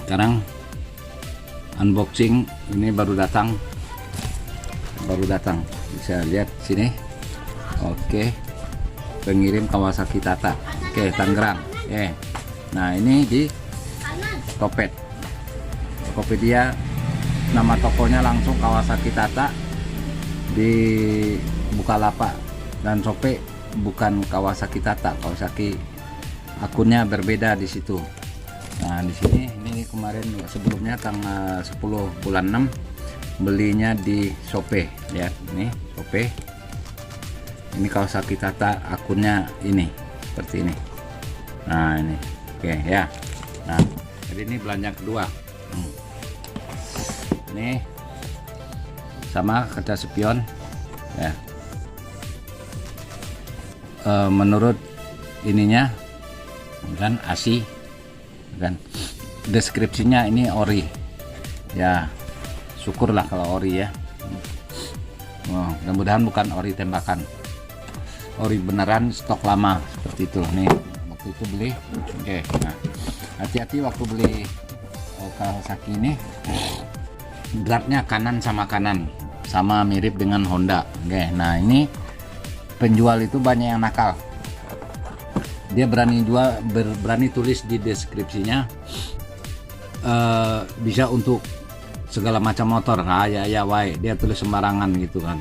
Sekarang unboxing, ini baru datang, bisa lihat sini. Oke, pengirim Kawasaki Tata. Oke, Tangerang. Nah ini di Tokopedia, nama tokonya langsung Kawasaki Tata. Di Bukalapak dan Shopee bukan Kawasaki Tata, Kawasaki akunnya berbeda di situ. Nah di sini ini kemarin sebelumnya tanggal 10 bulan 6 belinya di Shopee. Lihat ini Shopee. Ini Kawasaki Tata akunnya ini seperti ini. Nah ini oke ya. Nah jadi ini belanja kedua. Ini sama kaca spion ya. Menurut ininya kan ASI kan, deskripsinya ini ori ya, syukurlah kalau ori ya. Mudah-mudahan bukan ori tembakan, ori beneran, stok lama seperti itu nih. Waktu itu beli. Oke, nah hati-hati waktu beli Kawasaki ini, dratnya kanan sama kanan, sama mirip dengan Honda. Oke, nah ini penjual itu banyak yang nakal. Dia berani jual, berani tulis di deskripsinya bisa untuk segala macam motor. Nah ya wae, dia tulis sembarangan gitu kan.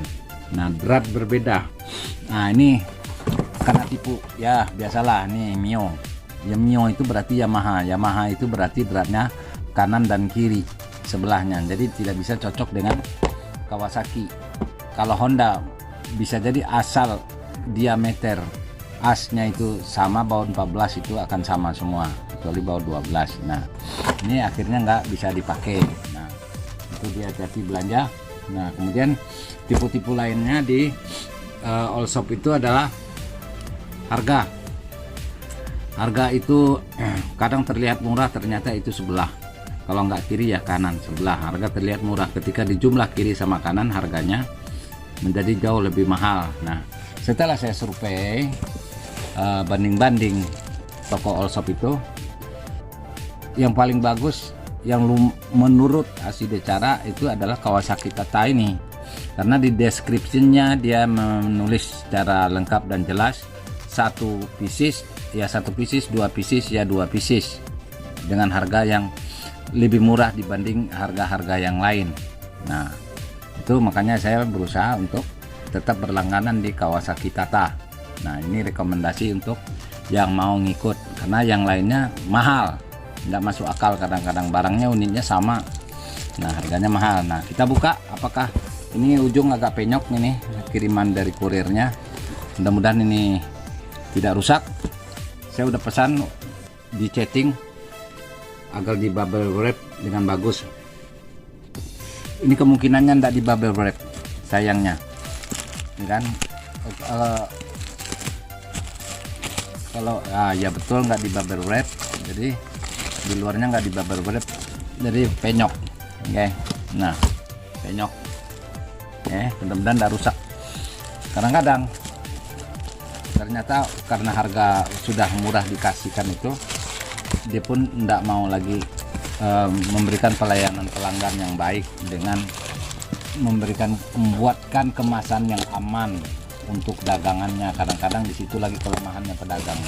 Nah drat berbeda. Nah ini karena tipu ya, biasalah. Nih Mio ya, Mio itu berarti Yamaha, Yamaha itu berarti dratnya kanan dan kiri sebelahnya, jadi tidak bisa cocok dengan Kawasaki. Kalau Honda bisa jadi asal diameter asnya itu sama, baut 14 itu akan sama semua kecuali baut 12. Nah ini akhirnya nggak bisa dipakai. Nah itu dia, hati-hati belanja. Nah kemudian tipu-tipu lainnya di all shop itu adalah harga itu kadang terlihat murah, ternyata itu sebelah. Kalau nggak kiri ya kanan, sebelah. Harga terlihat murah, ketika dijumlah kiri sama kanan harganya menjadi jauh lebih mahal. Nah setelah saya survei, banding-banding toko all shop itu, yang paling bagus yang menurut Asih Decara itu adalah Kawasaki Tata ini, karena di deskripsinya dia menulis secara lengkap dan jelas, satu pieces ya satu pieces, dua pieces ya dua pieces, dengan harga yang lebih murah dibanding harga-harga yang lain. Nah itu makanya saya berusaha untuk tetap berlangganan di Kawasaki Tata. Nah ini rekomendasi untuk yang mau ngikut, karena yang lainnya mahal, nggak masuk akal. Kadang-kadang barangnya unitnya sama, nah harganya mahal. Nah kita buka, apakah ini ujung agak penyok ini kiriman dari kurirnya. Mudah-mudahan ini tidak rusak. Saya udah pesan di chatting agar di bubble wrap dengan bagus. Ini kemungkinannya ndak di bubble wrap, sayangnya ini kan. Kalau ya betul nggak di bubble wrap, jadi di luarnya nggak di bubble wrap, jadi penyok. Oke, nah penyok. Mudah-mudahan nggak rusak. Kadang-kadang ternyata karena harga sudah murah dikasihkan itu, dia pun tidak mau lagi memberikan pelayanan pelanggan yang baik dengan membuatkan kemasan yang aman untuk dagangannya. Kadang-kadang di situ lagi kelemahannya pedagang.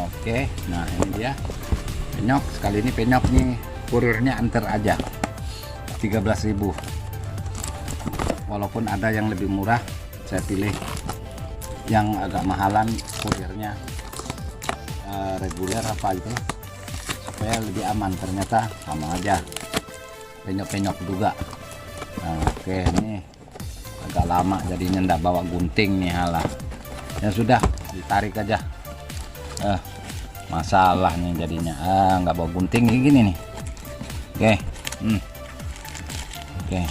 Oke, nah ini dia penyok. Sekali ini penyok nih kurirnya antar aja 13.000. Walaupun ada yang lebih murah, saya pilih yang agak mahalan kurirnya, reguler apa itu, supaya lebih aman. Ternyata sama aja, penyok-penyok juga. Nah, oke, ini agak lama jadinya, ndak bawa gunting nih, halah. Ya sudah, ditarik aja. Masalah nih jadinya, nggak bawa gunting kayak gini nih. Oke, oke.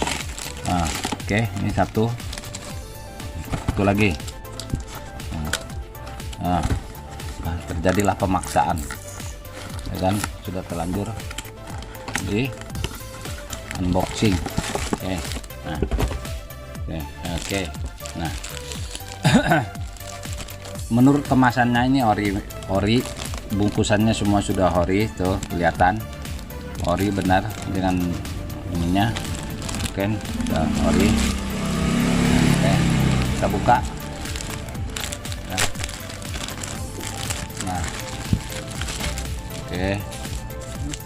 Nah, oke, ini satu lagi. Nah, terjadilah pemaksaan, ya kan, sudah terlanjur di unboxing. Oke, nah, oke, nah, menurut kemasannya ini ori, bungkusannya semua sudah ori, tuh kelihatan ori benar dengan ininya. Oke, udah ori. Oke, kita buka. Nah, oke,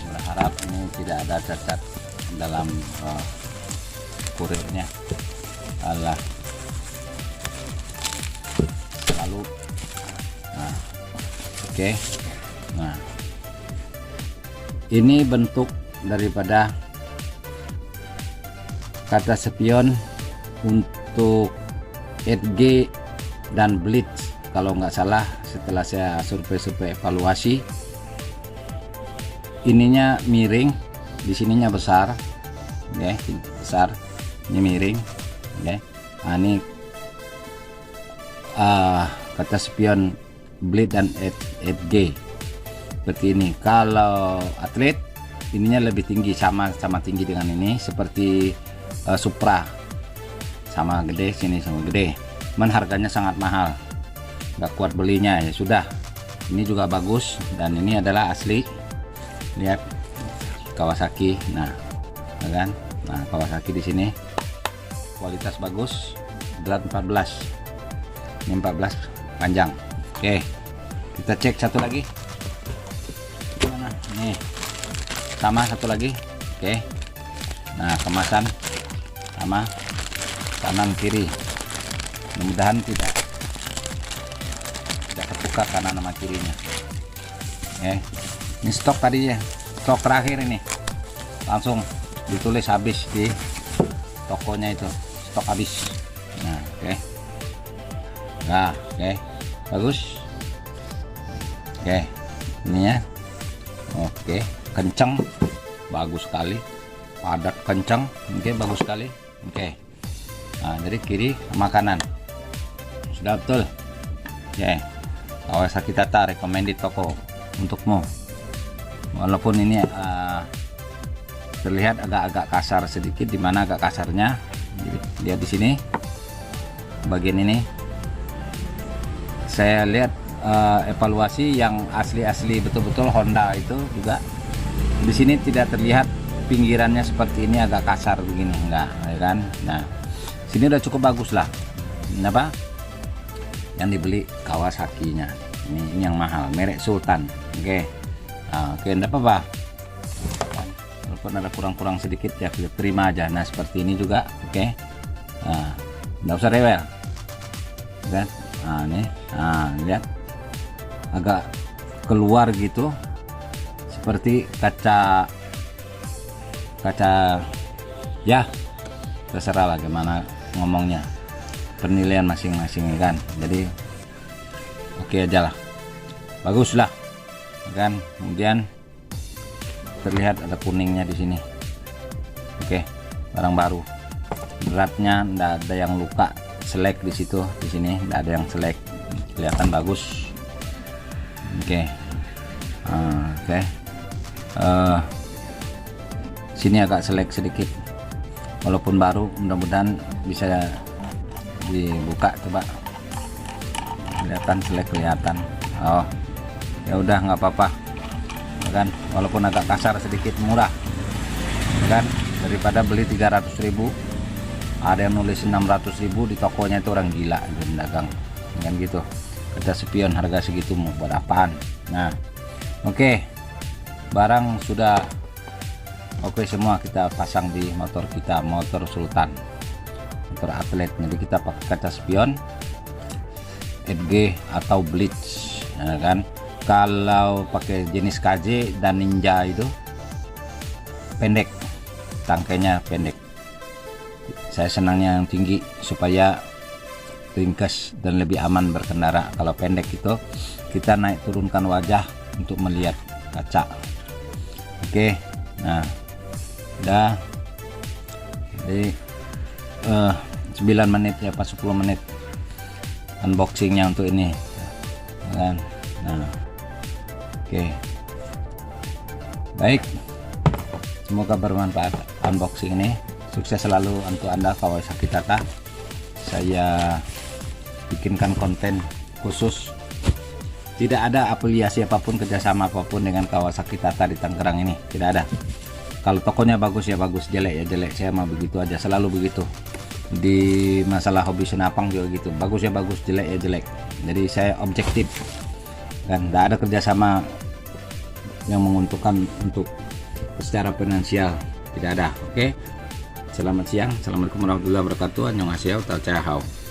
berharap ini tidak ada cacat dalam kurirnya. Allah, selalu. Nah, oke. Nah, ini bentuk daripada kaca spion untuk edge dan blitz. Kalau nggak salah, setelah saya survei evaluasi, ininya miring, di sininya besar, ya, besar, ini miring, ya. Nah, ini kaca spion blitz dan edge seperti ini. Kalau atlet ininya lebih tinggi, sama tinggi dengan ini, seperti Supra, sama gede, sini sama gede. Men harganya sangat mahal, nggak kuat belinya, ya sudah. Ini juga bagus dan ini adalah asli. Lihat Kawasaki. Nah, kan? Nah, Kawasaki di sini kualitas bagus. Berat 14. Ini 14 panjang. Oke. Kita cek satu lagi. Mana? Nih. Sama satu lagi. Oke. Nah, kemasan sama kanan kiri. Mudah-mudahan tidak terbuka kanan sama kirinya. Ini stok tadi ya, stok terakhir ini langsung ditulis habis di tokonya itu, stok habis. Nah, oke. Nah, oke, bagus. Oke, ini ya. Oke, kencang, bagus sekali. Padat, kencang, oke, bagus sekali. Oke. Nah, dari kiri sama kanan sudah betul. Oke. Kawasaki Tata recommended toko untukmu. Walaupun ini terlihat agak-agak kasar sedikit, dimana agak kasarnya lihat di sini bagian ini. Saya lihat evaluasi yang asli betul-betul Honda itu juga di sini tidak terlihat pinggirannya seperti ini agak kasar begini, enggak, ya kan? Nah, sini udah cukup bagus lah. Kenapa? Yang dibeli Kawasaki-nya. Ini yang mahal, merek Sultan. Oke. Nah, oke, enggak apa-apa. Walaupun ada kurang-kurang sedikit ya kita terima aja. Nah, seperti ini juga, oke. Nah, enggak usah rewel. Kan? Nah, ini. Nah, lihat. Agak keluar gitu. Seperti kaca ya, terserah lah gimana ngomongnya, penilaian masing-masing kan. Jadi oke aja lah, bagus lah kan. Kemudian terlihat ada kuningnya di sini. Oke, barang baru, beratnya ndak ada yang luka selek di situ, di sini ndak ada yang selek, kelihatan bagus. Oke. Oke. Sini agak selek sedikit, walaupun baru, mudah-mudahan bisa dibuka. Coba kelihatan selek, kelihatan. Oh, ya udah, nggak apa-apa kan, walaupun agak kasar sedikit, murah kan, daripada beli 300.000 ada yang nulis 600.000 di tokonya, itu orang gila itu dagang kan gitu. Kaca spion harga segitu mau buat apaan? Nah, oke, barang sudah oke semua, kita pasang di motor kita, motor Sultan, motor atlet. Jadi kita pakai kaca spion edge atau blitz, ya kan. Kalau pakai jenis KJ dan Ninja itu pendek, tangkainya pendek. Saya senangnya yang tinggi supaya ringkas dan lebih aman berkendara. Kalau pendek itu kita naik turunkan wajah untuk melihat kaca. Oke, nah udah. Jadi 9 menit ya, pas 10 menit unboxingnya untuk ini kan. Nah, oke, baik, semoga bermanfaat unboxing ini. Sukses selalu untuk Anda Kawasaki Tata. Saya bikinkan konten khusus. Tidak ada afiliasi apapun, kerjasama apapun dengan Kawasaki Tata di Tangerang ini, tidak ada. Kalau tokonya bagus ya bagus, jelek ya jelek, saya mah begitu aja, selalu begitu. Di masalah hobi senapang juga gitu, bagus ya bagus, jelek ya jelek. Jadi saya objektif dan tidak ada kerjasama yang menguntungkan untuk secara finansial, tidak ada. Oke, selamat siang, assalamualaikum warahmatullahi wabarakatuh. Annyeonghaseyo, tao hao.